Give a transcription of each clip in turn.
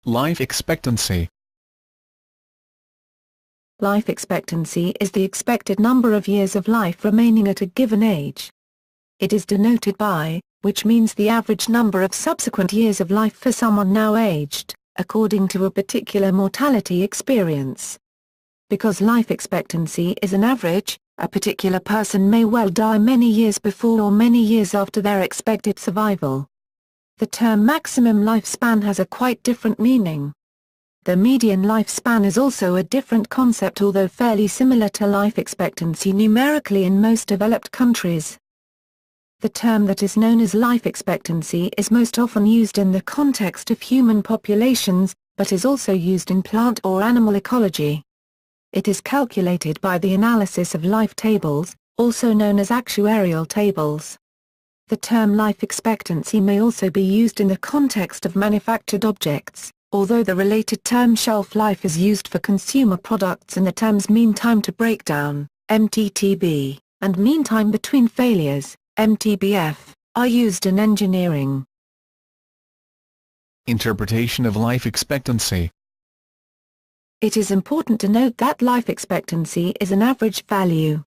Life expectancy. Life expectancy is the expected number of years of life remaining at a given age. It is denoted by, which means the average number of subsequent years of life for someone now aged, according to a particular mortality experience. Because life expectancy is an average, a particular person may well die many years before or many years after their expected survival. The term maximum lifespan has a quite different meaning. The median lifespan is also a different concept, although fairly similar to life expectancy numerically in most developed countries. The term that is known as life expectancy is most often used in the context of human populations, but is also used in plant or animal ecology. It is calculated by the analysis of life tables, also known as actuarial tables. The term life expectancy may also be used in the context of manufactured objects, although the related term shelf life is used for consumer products, and the terms mean time to breakdown, MTTB, and mean time between failures, MTBF, are used in engineering. Interpretation of life expectancy. It is important to note that life expectancy is an average value.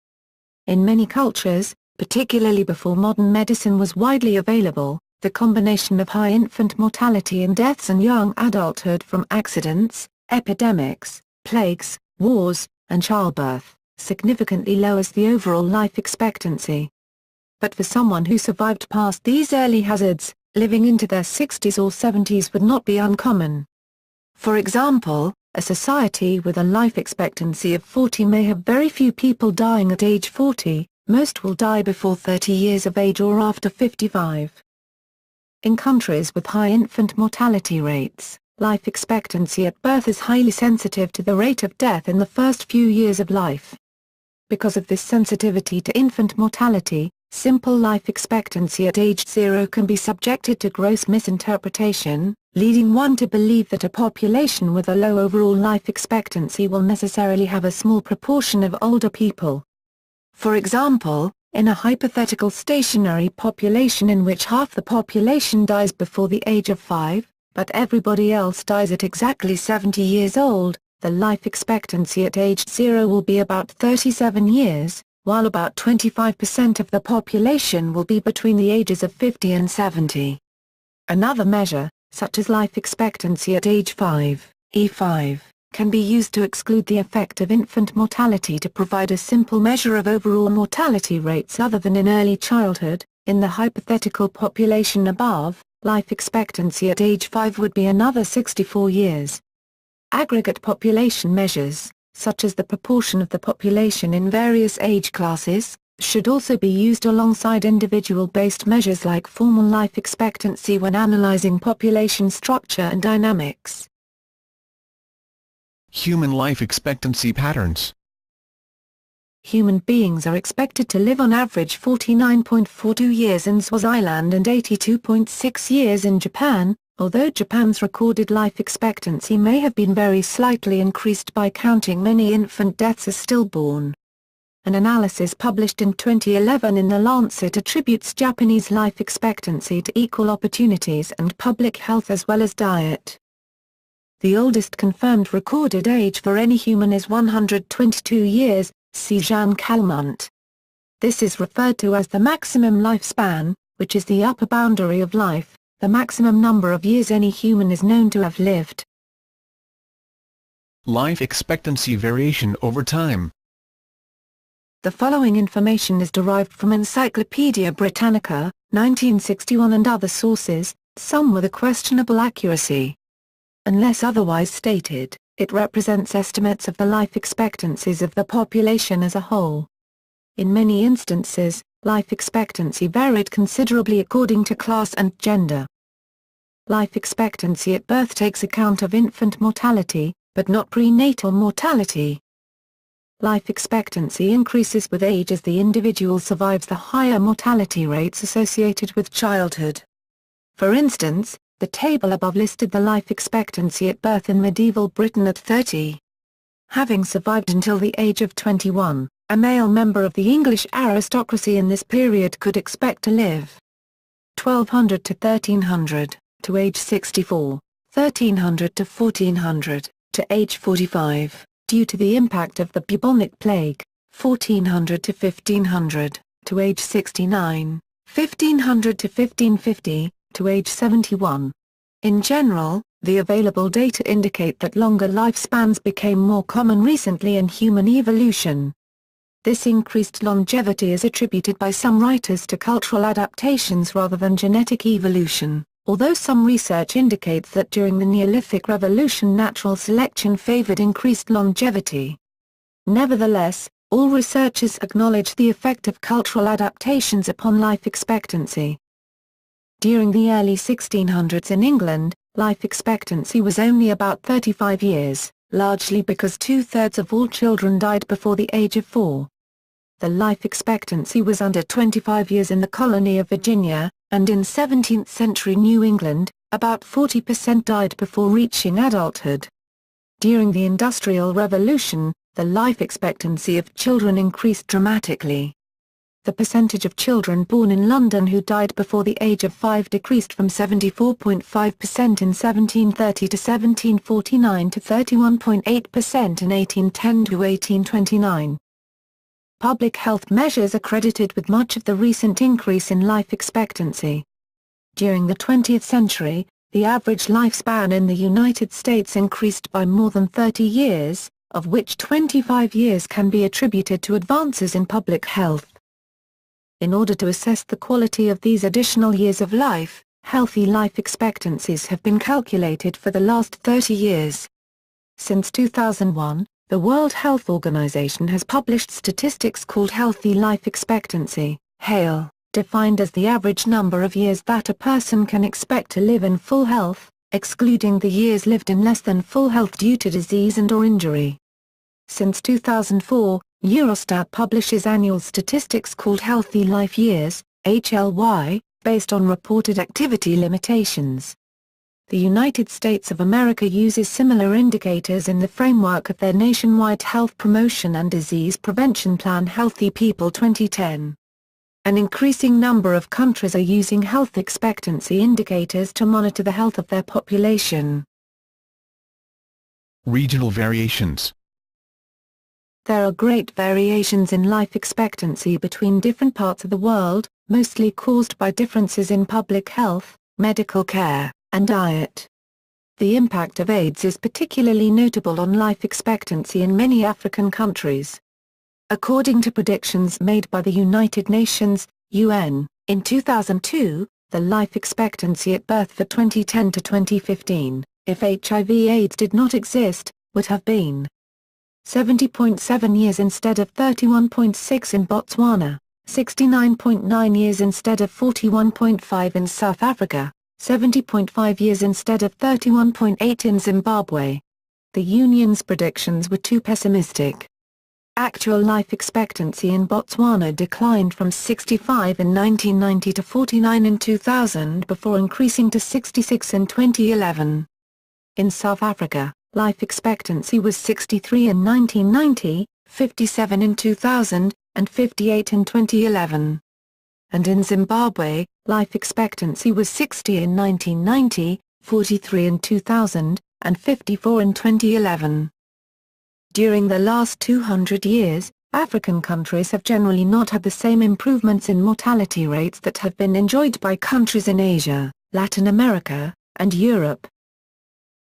In many cultures, particularly before modern medicine was widely available, the combination of high infant mortality and deaths and young adulthood from accidents, epidemics, plagues, wars, and childbirth, significantly lowers the overall life expectancy. But for someone who survived past these early hazards, living into their 60s or 70s would not be uncommon. For example, a society with a life expectancy of 40 may have very few people dying at age 40, most will die before 30 years of age or after 55. In countries with high infant mortality rates, life expectancy at birth is highly sensitive to the rate of death in the first few years of life. Because of this sensitivity to infant mortality, simple life expectancy at age 0 can be subjected to gross misinterpretation, leading one to believe that a population with a low overall life expectancy will necessarily have a small proportion of older people. For example, in a hypothetical stationary population in which half the population dies before the age of 5, but everybody else dies at exactly 70 years old, the life expectancy at age 0 will be about 37 years, while about 25% of the population will be between the ages of 50 and 70. Another measure, such as life expectancy at age 5, E5, can be used to exclude the effect of infant mortality to provide a simple measure of overall mortality rates other than in early childhood. In the hypothetical population above, life expectancy at age 5 would be another 64 years. Aggregate population measures, such as the proportion of the population in various age classes, should also be used alongside individual-based measures like formal life expectancy when analyzing population structure and dynamics. Human life expectancy patterns. Human beings are expected to live on average 49.42 years in Swaziland and 82.6 years in Japan, although Japan's recorded life expectancy may have been very slightly increased by counting many infant deaths as stillborn. An analysis published in 2011 in The Lancet attributes Japanese life expectancy to equal opportunities and public health as well as diet. The oldest confirmed recorded age for any human is 122 years, see Jean Calment. This is referred to as the maximum lifespan, which is the upper boundary of life, the maximum number of years any human is known to have lived. Life expectancy variation over time. The following information is derived from Encyclopaedia Britannica, 1961 and other sources, some with a questionable accuracy. Unless otherwise stated, it represents estimates of the life expectancies of the population as a whole. In many instances, life expectancy varied considerably according to class and gender. Life expectancy at birth takes account of infant mortality, but not prenatal mortality. Life expectancy increases with age as the individual survives the higher mortality rates associated with childhood. For instance, the table above listed the life expectancy at birth in medieval Britain at 30. Having survived until the age of 21, a male member of the English aristocracy in this period could expect to live 1200 to 1300, to age 64, 1300 to 1400, to age 45, due to the impact of the bubonic plague, 1400 to 1500, to age 69, 1500 to 1550, to age 71. In general, the available data indicate that longer lifespans became more common recently in human evolution. This increased longevity is attributed by some writers to cultural adaptations rather than genetic evolution, although some research indicates that during the Neolithic Revolution natural selection favored increased longevity. Nevertheless, all researchers acknowledge the effect of cultural adaptations upon life expectancy. During the early 1600s in England, life expectancy was only about 35 years, largely because 2/3 of all children died before the age of 4. The life expectancy was under 25 years in the colony of Virginia, and in 17th-century New England, about 40% died before reaching adulthood. During the Industrial Revolution, the life expectancy of children increased dramatically. The percentage of children born in London who died before the age of 5 decreased from 74.5% in 1730 to 1749 to 31.8% in 1810 to 1829. Public health measures are credited with much of the recent increase in life expectancy. During the 20th century, the average lifespan in the United States increased by more than 30 years, of which 25 years can be attributed to advances in public health. In order to assess the quality of these additional years of life, healthy life expectancies have been calculated for the last 30 years. Since 2001, the World Health Organization has published statistics called Healthy Life Expectancy, HALE, defined as the average number of years that a person can expect to live in full health, excluding the years lived in less than full health due to disease and/or injury. Since 2004, Eurostat publishes annual statistics called Healthy Life Years, HLY, based on reported activity limitations. The United States of America uses similar indicators in the framework of their nationwide health promotion and disease prevention plan Healthy People 2010. An increasing number of countries are using health expectancy indicators to monitor the health of their population. Regional variations. There are great variations in life expectancy between different parts of the world, mostly caused by differences in public health, medical care, and diet. The impact of AIDS is particularly notable on life expectancy in many African countries. According to predictions made by the United Nations, UN, in 2002, the life expectancy at birth for 2010 to 2015, if HIV/AIDS did not exist, would have been 70.7 years instead of 31.6 in Botswana, 69.9 years instead of 41.5 in South Africa, 70.5 years instead of 31.8 in Zimbabwe. The Union's predictions were too pessimistic. Actual life expectancy in Botswana declined from 65 in 1990 to 49 in 2000 before increasing to 66 in 2011. In South Africa, life expectancy was 63 in 1990, 57 in 2000, and 58 in 2011. And in Zimbabwe, life expectancy was 60 in 1990, 43 in 2000, and 54 in 2011. During the last 200 years, African countries have generally not had the same improvements in mortality rates that have been enjoyed by countries in Asia, Latin America, and Europe.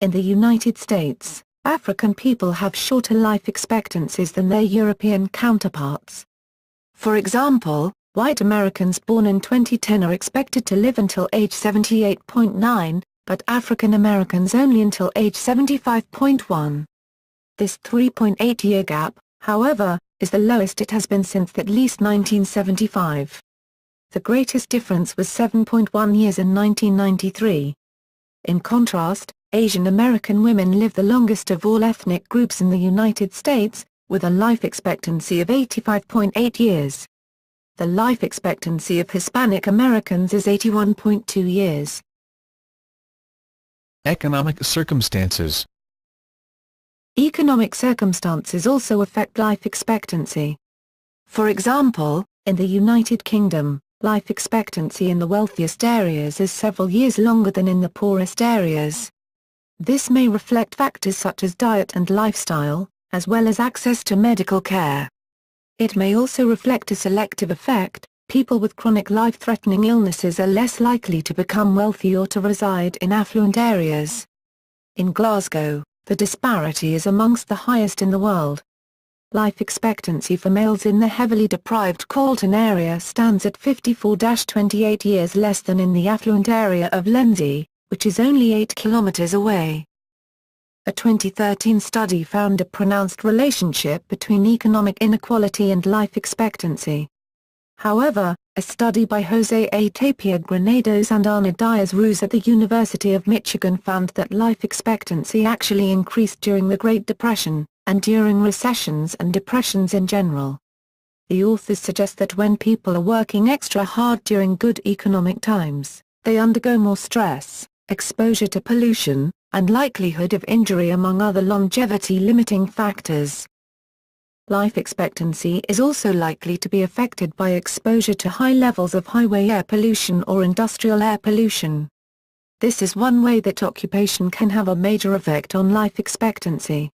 In the United States, African people have shorter life expectancies than their European counterparts. For example, white Americans born in 2010 are expected to live until age 78.9, but African Americans only until age 75.1. This 3.8-year gap, however, is the lowest it has been since at least 1975. The greatest difference was 7.1 years in 1993. In contrast, Asian American women live the longest of all ethnic groups in the United States, with a life expectancy of 85.8 years. The life expectancy of Hispanic Americans is 81.2 years. Economic circumstances. Economic circumstances also affect life expectancy. For example, in the United Kingdom, life expectancy in the wealthiest areas is several years longer than in the poorest areas. This may reflect factors such as diet and lifestyle, as well as access to medical care. It may also reflect a selective effect. People with chronic life-threatening illnesses are less likely to become wealthy or to reside in affluent areas. In Glasgow, the disparity is amongst the highest in the world. Life expectancy for males in the heavily deprived Calton area stands at 54-28 years less than in the affluent area of Lenzie, which is only 8 kilometers away. A 2013 study found a pronounced relationship between economic inequality and life expectancy. However, a study by Jose A. Tapia Granados and Ana Diaz-Ruz at the University of Michigan found that life expectancy actually increased during the Great Depression, and during recessions and depressions in general. The authors suggest that when people are working extra hard during good economic times, they undergo more stress, exposure to pollution, and likelihood of injury among other longevity-limiting factors. Life expectancy is also likely to be affected by exposure to high levels of highway air pollution or industrial air pollution. This is one way that occupation can have a major effect on life expectancy.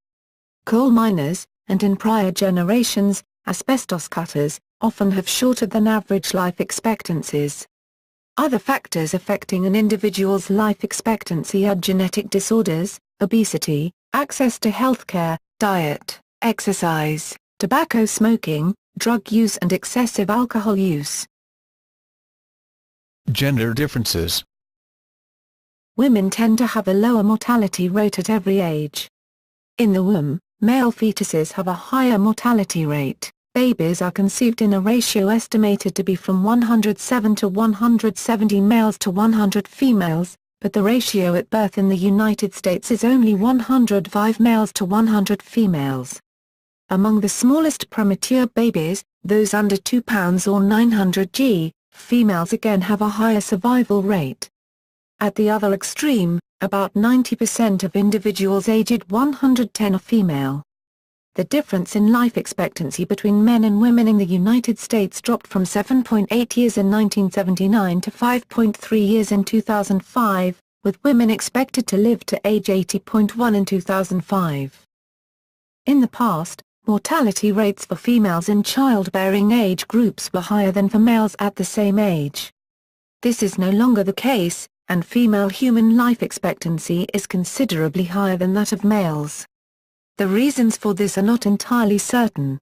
Coal miners, and in prior generations, asbestos cutters, often have shorter than average life expectancies. Other factors affecting an individual's life expectancy are genetic disorders, obesity, access to healthcare, diet, exercise, tobacco smoking, drug use and excessive alcohol use. Gender differences. Women tend to have a lower mortality rate at every age. In the womb, male fetuses have a higher mortality rate. Babies are conceived in a ratio estimated to be from 107 to 170 males to 100 females, but the ratio at birth in the United States is only 105 males to 100 females. Among the smallest premature babies, those under 2 pounds or 900 g, females again have a higher survival rate. At the other extreme, about 90% of individuals aged 110 are female. The difference in life expectancy between men and women in the United States dropped from 7.8 years in 1979 to 5.3 years in 2005, with women expected to live to age 80.1 in 2005. In the past, mortality rates for females in childbearing age groups were higher than for males at the same age. This is no longer the case, and female human life expectancy is considerably higher than that of males. The reasons for this are not entirely certain.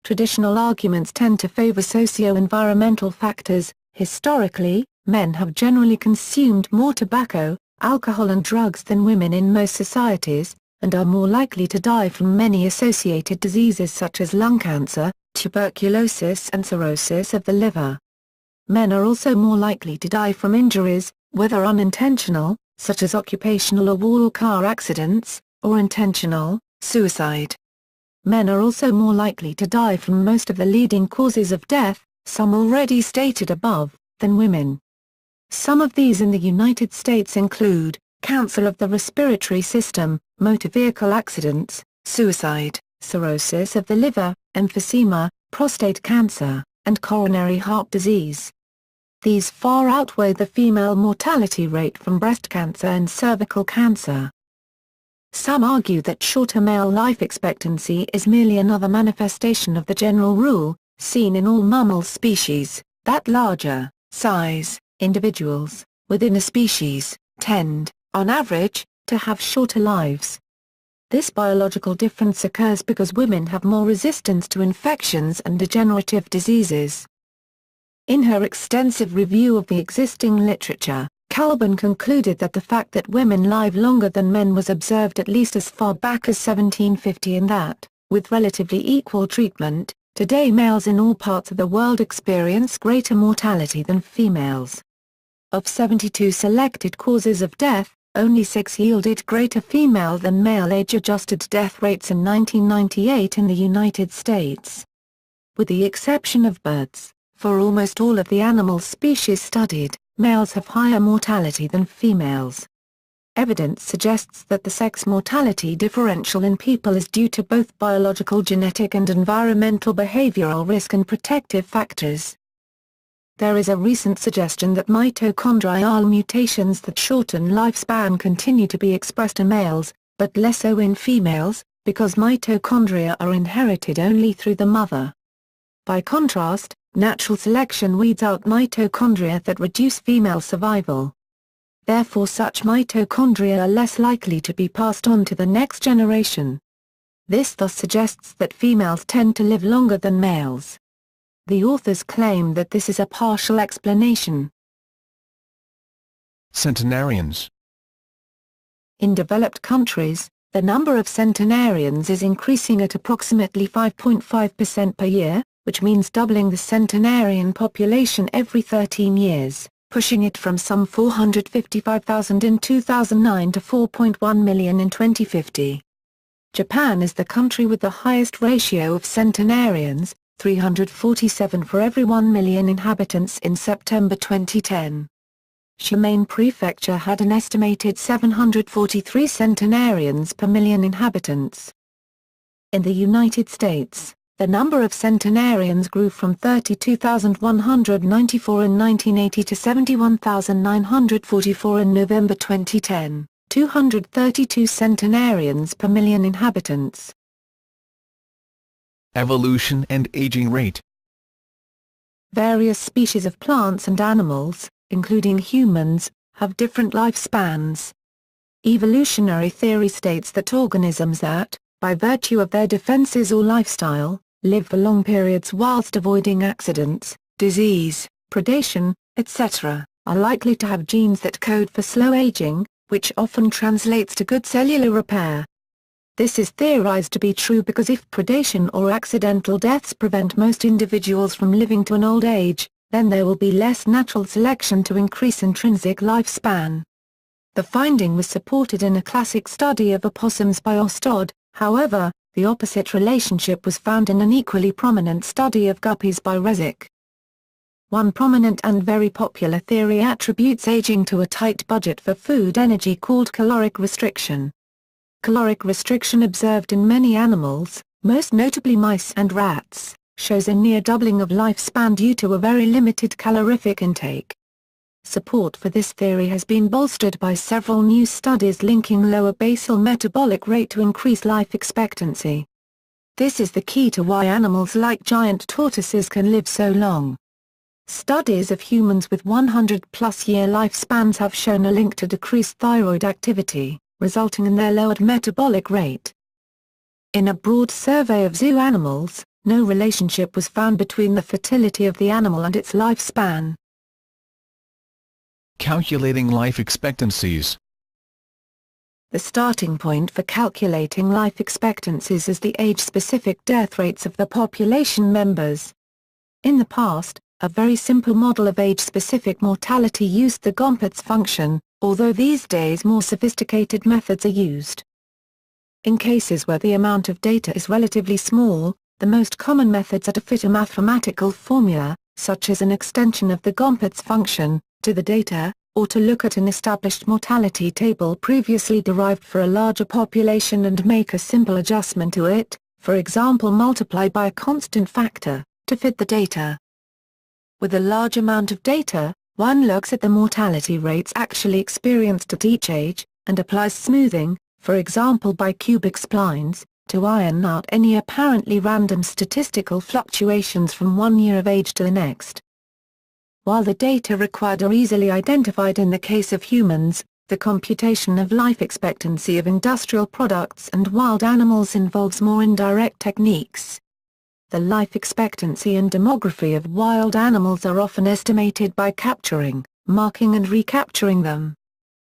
Traditional arguments tend to favor socio-environmental factors. Historically, men have generally consumed more tobacco, alcohol and drugs than women in most societies, and are more likely to die from many associated diseases such as lung cancer, tuberculosis and cirrhosis of the liver. Men are also more likely to die from injuries, whether unintentional, such as occupational or war car accidents, or intentional, suicide. Men are also more likely to die from most of the leading causes of death, some already stated above, than women. Some of these in the United States include cancer of the respiratory system, motor vehicle accidents, suicide, cirrhosis of the liver, emphysema, prostate cancer, and coronary heart disease. These far outweigh the female mortality rate from breast cancer and cervical cancer. Some argue that shorter male life expectancy is merely another manifestation of the general rule, seen in all mammal species, that larger, size, individuals, within a species, tend, on average, to have shorter lives. This biological difference occurs because women have more resistance to infections and degenerative diseases. In her extensive review of the existing literature, Calvin concluded that the fact that women live longer than men was observed at least as far back as 1750 and that, with relatively equal treatment, today males in all parts of the world experience greater mortality than females. Of 72 selected causes of death, only 6 yielded greater female than male age-adjusted death rates in 1998 in the United States. With the exception of birds, for almost all of the animal species studied, males have higher mortality than females. Evidence suggests that the sex mortality differential in people is due to both biological genetic and environmental behavioral risk and protective factors. there is a recent suggestion that mitochondrial mutations that shorten lifespan continue to be expressed in males, but less so in females, because mitochondria are inherited only through the mother. By contrast, natural selection weeds out mitochondria that reduce female survival. Therefore, such mitochondria are less likely to be passed on to the next generation. This thus suggests that females tend to live longer than males. The authors claim that this is a partial explanation. Centenarians. In developed countries, the number of centenarians is increasing at approximately 5.5% per year, which means doubling the centenarian population every 13 years, pushing it from some 455,000 in 2009 to 4.1 million in 2050. Japan is the country with the highest ratio of centenarians, 347 for every 1 million inhabitants in September 2010. Shimane Prefecture had an estimated 743 centenarians per million inhabitants. In the United States, the number of centenarians grew from 32,194 in 1980 to 71,944 in November 2010, 232 centenarians per million inhabitants. Evolution and aging rate. Various species of plants and animals, including humans, have different lifespans. Evolutionary theory states that organisms that, by virtue of their defenses or lifestyle, live for long periods whilst avoiding accidents, disease, predation, etc., are likely to have genes that code for slow aging, which often translates to good cellular repair. This is theorized to be true because if predation or accidental deaths prevent most individuals from living to an old age, then there will be less natural selection to increase intrinsic lifespan. The finding was supported in a classic study of opossums by Ostad. However, the opposite relationship was found in an equally prominent study of guppies by Rezik. One prominent and very popular theory attributes aging to a tight budget for food energy called caloric restriction. Caloric restriction observed in many animals, most notably mice and rats, shows a near doubling of lifespan due to a very limited calorific intake. Support for this theory has been bolstered by several new studies linking lower basal metabolic rate to increased life expectancy. This is the key to why animals like giant tortoises can live so long. Studies of humans with 100-plus year lifespans have shown a link to decreased thyroid activity, resulting in their lowered metabolic rate. In a broad survey of zoo animals, no relationship was found between the fertility of the animal and its lifespan. Calculating life expectancies. The starting point for calculating life expectancies is the age-specific death rates of the population members. In the past, a very simple model of age-specific mortality used the Gompertz function, although these days more sophisticated methods are used. In cases where the amount of data is relatively small, the most common methods are to fit a mathematical formula, such as an extension of the Gompertz function, to the data, or to look at an established mortality table previously derived for a larger population and make a simple adjustment to it, for example multiply by a constant factor, to fit the data. With a large amount of data, one looks at the mortality rates actually experienced at each age, and applies smoothing, for example by cubic splines, to iron out any apparently random statistical fluctuations from one year of age to the next. While the data required are easily identified in the case of humans, the computation of life expectancy of industrial products and wild animals involves more indirect techniques. The life expectancy and demography of wild animals are often estimated by capturing, marking and recapturing them.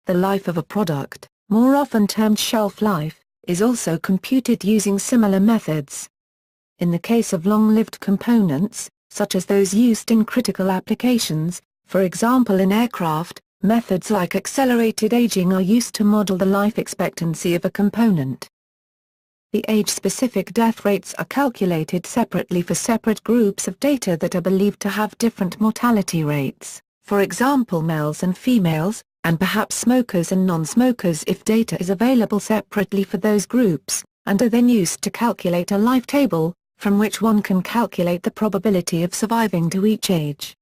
The life of a product, more often termed shelf life, is also computed using similar methods. In the case of long-lived components, such as those used in critical applications, for example in aircraft, methods like accelerated aging are used to model the life expectancy of a component. The age-specific death rates are calculated separately for separate groups of data that are believed to have different mortality rates, for example males and females, and perhaps smokers and non-smokers if data is available separately for those groups, and are then used to calculate a life table, from which one can calculate the probability of surviving to each age.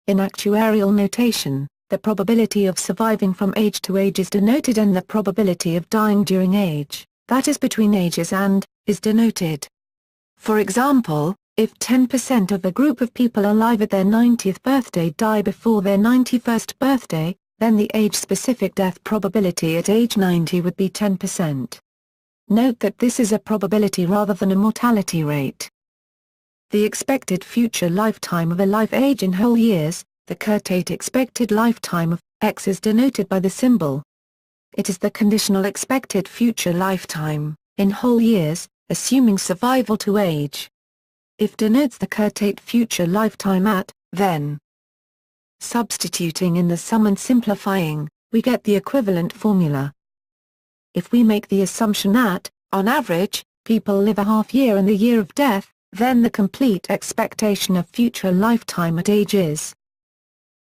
In actuarial notation, the probability of surviving from age to age is denoted and the probability of dying during age, that is between ages and, is denoted. For example, if 10% of a group of people alive at their 90th birthday die before their 91st birthday, then the age-specific death probability at age 90 would be 10%. Note that this is a probability rather than a mortality rate. The expected future lifetime of a life age in whole years, the current expected lifetime of X is denoted by the symbol. It is the conditional expected future lifetime, in whole years, assuming survival to age. If denotes the current future lifetime at, then. Substituting in the sum and simplifying, we get the equivalent formula. If we make the assumption that, on average, people live a half year in the year of death, then the complete expectation of future lifetime at age is.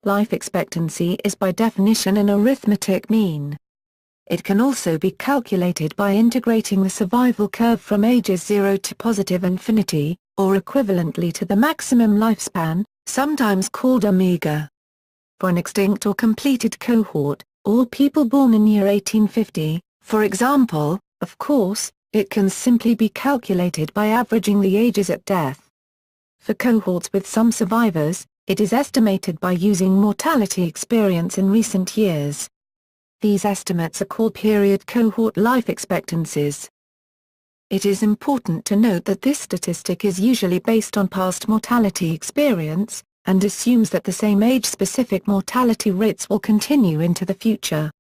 Life expectancy is by definition an arithmetic mean. It can also be calculated by integrating the survival curve from ages 0 to positive infinity, or equivalently to the maximum lifespan, sometimes called omega. For an extinct or completed cohort, all people born in year 1850, for example, of course, it can simply be calculated by averaging the ages at death. For cohorts with some survivors, it is estimated by using mortality experience in recent years. These estimates are called period cohort life expectancies. It is important to note that this statistic is usually based on past mortality experience, and assumes that the same age-specific mortality rates will continue into the future.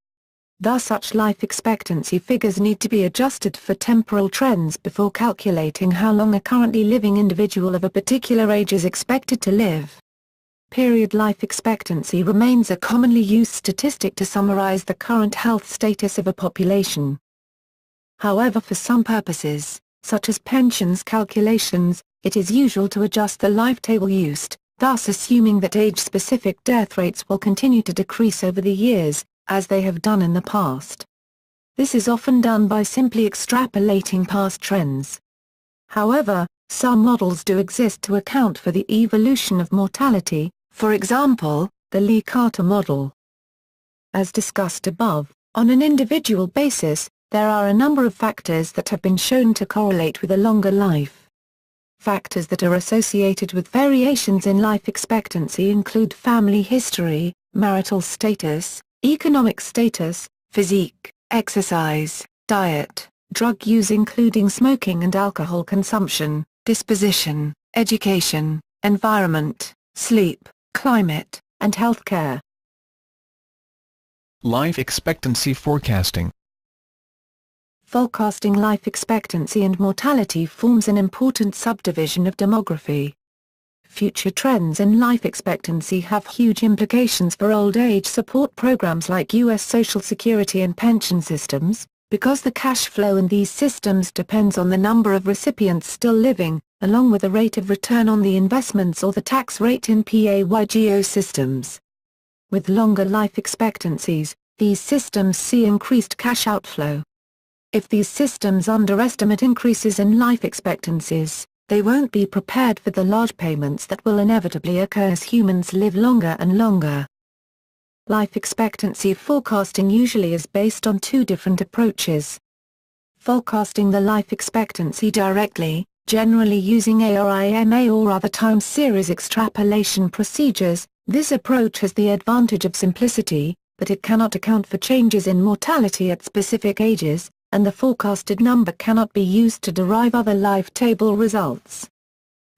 Thus such life expectancy figures need to be adjusted for temporal trends before calculating how long a currently living individual of a particular age is expected to live. Period life expectancy remains a commonly used statistic to summarize the current health status of a population. However, for some purposes, such as pensions calculations, it is usual to adjust the life table used, thus assuming that age-specific death rates will continue to decrease over the years, as they have done in the past. This is often done by simply extrapolating past trends. However, some models do exist to account for the evolution of mortality, for example, the Lee-Carter model. As discussed above, on an individual basis, there are a number of factors that have been shown to correlate with a longer life. Factors that are associated with variations in life expectancy include family history, marital status, economic status, physique, exercise, diet, drug use including smoking and alcohol consumption, disposition, education, environment, sleep, climate, and healthcare. Life expectancy forecasting. Forecasting life expectancy and mortality forms an important subdivision of demography. Future trends in life expectancy have huge implications for old age support programs like U.S. Social Security and pension systems, because the cash flow in these systems depends on the number of recipients still living, along with the rate of return on the investments or the tax rate in pay-go systems. With longer life expectancies, these systems see increased cash outflow. If these systems underestimate increases in life expectancies, they won't be prepared for the large payments that will inevitably occur as humans live longer and longer. Life expectancy forecasting usually is based on two different approaches. Forecasting the life expectancy directly, generally using ARIMA or other time series extrapolation procedures, this approach has the advantage of simplicity, but it cannot account for changes in mortality at specific ages, and the forecasted number cannot be used to derive other life table results.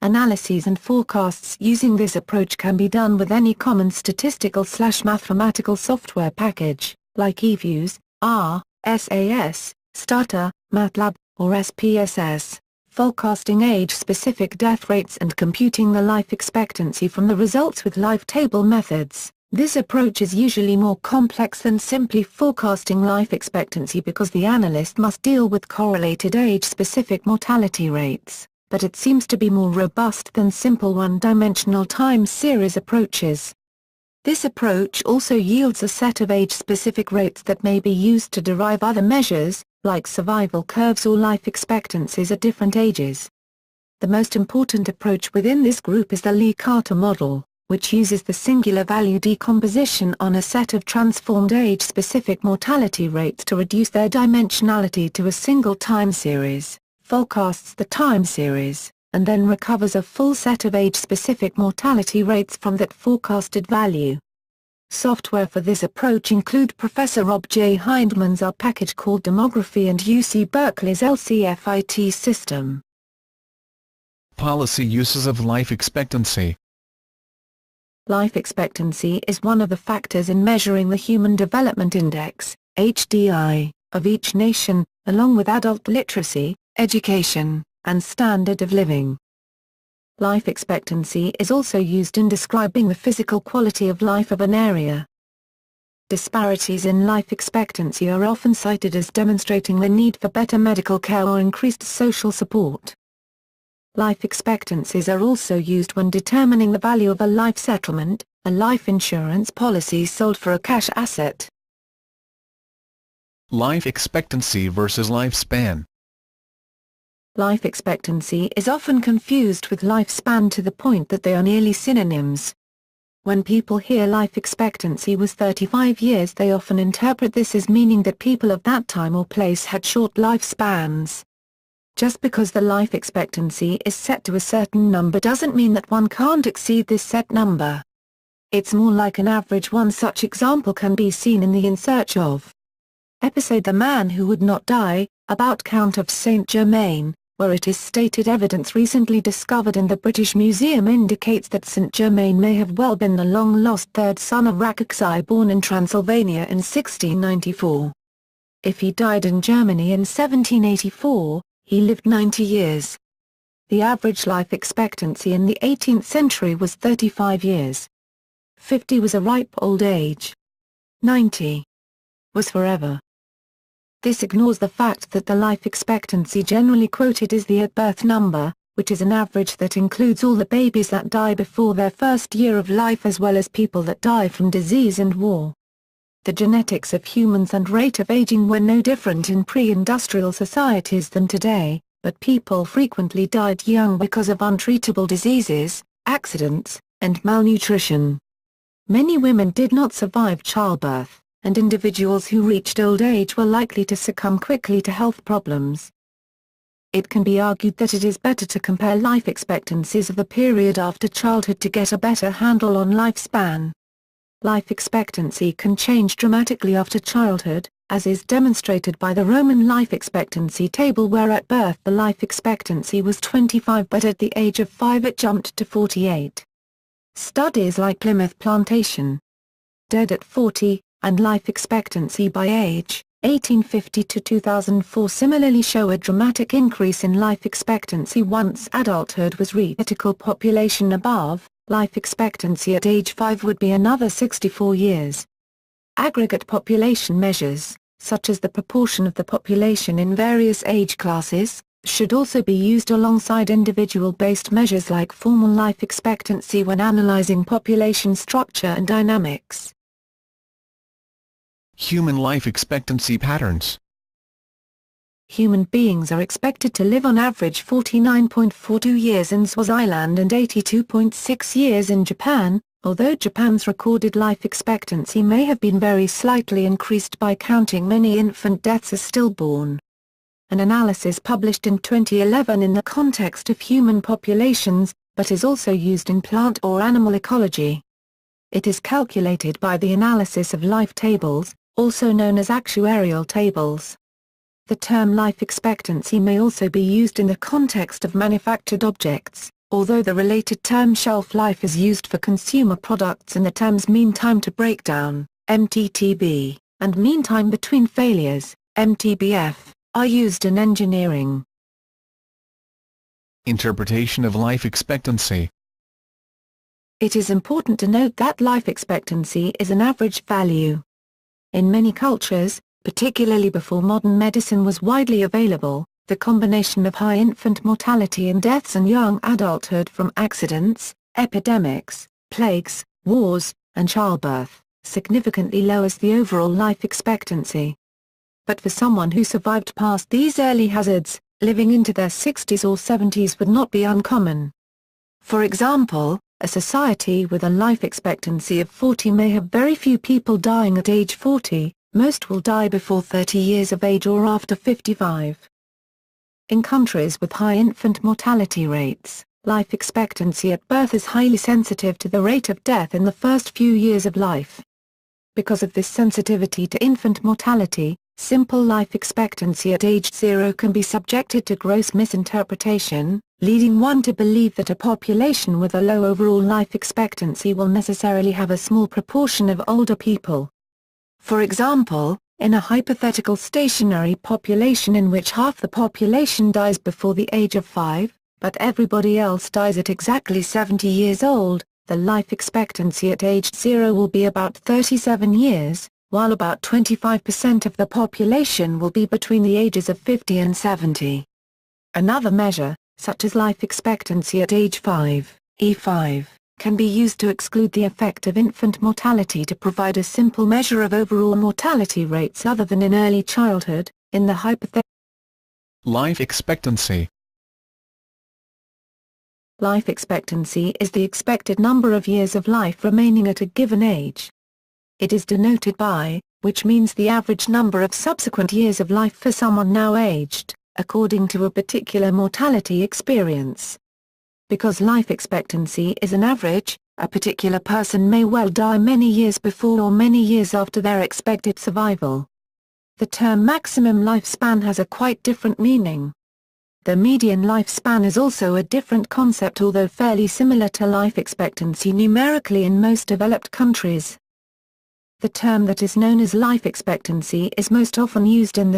Analyses and forecasts using this approach can be done with any common statistical/mathematical software package, like eViews, R, SAS, Stata, MATLAB, or SPSS, forecasting age-specific death rates and computing the life expectancy from the results with life table methods. This approach is usually more complex than simply forecasting life expectancy because the analyst must deal with correlated age-specific mortality rates, but it seems to be more robust than simple one-dimensional time series approaches. This approach also yields a set of age-specific rates that may be used to derive other measures, like survival curves or life expectancies at different ages. The most important approach within this group is the Lee-Carter model, which uses the singular value decomposition on a set of transformed age-specific mortality rates to reduce their dimensionality to a single time series, forecasts the time series, and then recovers a full set of age-specific mortality rates from that forecasted value. Software for this approach include Professor Rob J. Hindman's R package called Demography and UC Berkeley's LCFIT system. Policy uses of life expectancy. Life expectancy is one of the factors in measuring the Human Development Index, HDI, of each nation, along with adult literacy, education, and standard of living. Life expectancy is also used in describing the physical quality of life of an area. Disparities in life expectancy are often cited as demonstrating the need for better medical care or increased social support. Life expectancies are also used when determining the value of a life settlement, a life insurance policy sold for a cash asset. Life expectancy versus lifespan. Life expectancy is often confused with lifespan to the point that they are nearly synonyms. When people hear life expectancy was 35 years, they often interpret this as meaning that people of that time or place had short lifespans. Just because the life expectancy is set to a certain number doesn't mean that one can't exceed this set number. It's more like an average. One such example can be seen in the In Search of episode The Man Who Would Not Die, about Count of Saint Germain, where it is stated evidence recently discovered in the British Museum indicates that Saint Germain may have well been the long-lost third son of Rakuxai born in Transylvania in 1694. If he died in Germany in 1784, he lived 90 years. The average life expectancy in the 18th century was 35 years. 50 was a ripe old age. 90 was forever. This ignores the fact that the life expectancy generally quoted is the at-birth number, which is an average that includes all the babies that die before their first year of life as well as people that die from disease and war. The genetics of humans and rate of aging were no different in pre-industrial societies than today, but people frequently died young because of untreatable diseases, accidents, and malnutrition. Many women did not survive childbirth, and individuals who reached old age were likely to succumb quickly to health problems. It can be argued that it is better to compare life expectancies of the period after childhood to get a better handle on lifespan. Life expectancy can change dramatically after childhood, as is demonstrated by the Roman life expectancy table where at birth the life expectancy was 25 but at the age of 5 it jumped to 48. Studies like Plymouth Plantation, Dead at 40, and life expectancy by age, 1850 to 2004 similarly show a dramatic increase in life expectancy once adulthood was reached. Critical population above, life expectancy at age 5 would be another 64 years. Aggregate population measures, such as the proportion of the population in various age classes, should also be used alongside individual-based measures like formal life expectancy when analyzing population structure and dynamics. Human life expectancy patterns. Human beings are expected to live on average 49.42 years in Swaziland and 82.6 years in Japan, although Japan's recorded life expectancy may have been very slightly increased by counting many infant deaths as stillborn. An analysis published in 2011 in the context of human populations, but is also used in plant or animal ecology. It is calculated by the analysis of life tables, also known as actuarial tables. The term life expectancy may also be used in the context of manufactured objects, although the related term shelf life is used for consumer products and the terms mean time to breakdown, MTTB, and mean time between failures, MTBF, are used in engineering. Interpretation of life expectancy. It is important to note that life expectancy is an average value. In many cultures, particularly before modern medicine was widely available, the combination of high infant mortality and deaths and young adulthood from accidents, epidemics, plagues, wars, and childbirth, significantly lowers the overall life expectancy. But for someone who survived past these early hazards, living into their 60s or 70s would not be uncommon. For example, A society with a life expectancy of 40 may have very few people dying at age 40, most will die before 30 years of age or after 55. In countries with high infant mortality rates, life expectancy at birth is highly sensitive to the rate of death in the first few years of life. Because of this sensitivity to infant mortality, simple life expectancy at age 0 can be subjected to gross misinterpretation, leading one to believe that a population with a low overall life expectancy will necessarily have a small proportion of older people. For example, in a hypothetical stationary population in which half the population dies before the age of 5, but everybody else dies at exactly 70 years old, the life expectancy at age 0 will be about 37 years, while about 25% of the population will be between the ages of 50 and 70. Another measure, such as life expectancy at age 5, E5, can be used to exclude the effect of infant mortality to provide a simple measure of overall mortality rates other than in early childhood, in the hypothetical. Life expectancy. Life expectancy is the expected number of years of life remaining at a given age. It is denoted by, which means the average number of subsequent years of life for someone now aged, according to a particular mortality experience. Because life expectancy is an average, a particular person may well die many years before or many years after their expected survival. The term maximum lifespan has a quite different meaning. The median lifespan is also a different concept, although fairly similar to life expectancy numerically in most developed countries. The term that is known as life expectancy is most often used in the